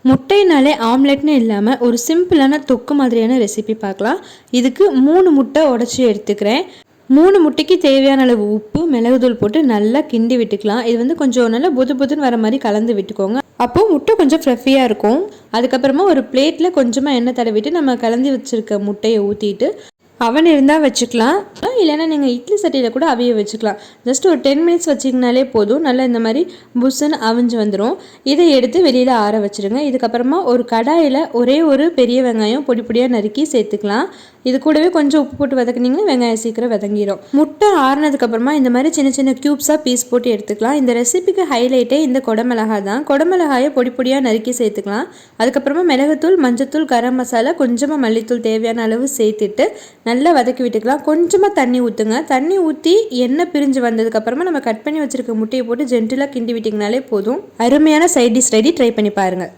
முட்டைனாலே ஆம்லெட்னு இல்லாமல் ஒரு சிம்பிளான தொக்கு மாதிரியான ரெசிபி பார்க்கலாம். இதுக்கு 3 முட்டை உடச்சி எடுத்துக்கிறேன். 3 முட்டைக்கு தேவையான அளவு உப்பு, மிளகுத்தூள் போட்டு நல்லா கிண்டி விட்டுக்கலாம். இது கொஞ்சம் நல்லா புதுன்னு வர மாதிரி கலந்து விட்டுக்கோங்க. அப்போது முட்டை கொஞ்சம் ஃப்ளஃபியாக இருக்கும். அதுக்கப்புறமா ஒரு பிளேட்டில் கொஞ்சமாக எண்ணெய் தடவிட்டு நம்ம கலந்து வச்சுருக்க முட்டையை ஊற்றிட்டு அவன் இருந்தால் வச்சுக்கலாம், இல்லைன்னா நீங்கள் இட்லி சட்டியில் கூட அவிய வச்சுக்கலாம். ஜஸ்ட் ஒரு 10 மினிட்ஸ் வச்சிங்கனாலே போதும். நல்லா இந்த மாதிரி புஷ்ஷுன்னு அவிஞ்சு வந்துடும். இதை எடுத்து வெளியில் ஆற வச்சுருங்க. இதுக்கப்புறமா ஒரு கடாயில் ஒரே ஒரு பெரிய வெங்காயம் பொடியாக நறுக்கி சேர்த்துக்கலாம். இது கூடவே கொஞ்சம் உப்பு போட்டு வதக்குனிங்கன்னா வெங்காயம் சீக்கிரம் வதங்கிடும். முட்டை ஆறுனதுக்கப்புறமா இந்த மாதிரி சின்ன சின்ன க்யூப்ஸாக பீஸ் போட்டு எடுத்துக்கலாம். இந்த ரெசிபிக்கு ஹைலைட்டே இந்த குடமிளகாய் தான். குடமிளகாயை பொடியாக நறுக்கி சேர்த்துக்கலாம். அதுக்கப்புறமா மிளகுத்தூள், மஞ்சத்தூள், கரம் மசாலா, கொஞ்சமாக மல்லித்தூள் தேவையான அளவு சேர்த்துட்டு நல்லா வதக்கி விட்டுக்கலாம். கொஞ்சமாக தண்ணி ஊற்றுங்க. தண்ணி ஊற்றி எண்ணெய் பிரிஞ்சு வந்ததுக்கப்புறமா நம்ம கட் பண்ணி வச்சுருக்க முட்டையை போட்டு ஜென்டிலாக கிண்டி விட்டிங்கனாலே போதும். அருமையான சைட் டிஷ் ரெடி. ட்ரை பண்ணி பாருங்கள்.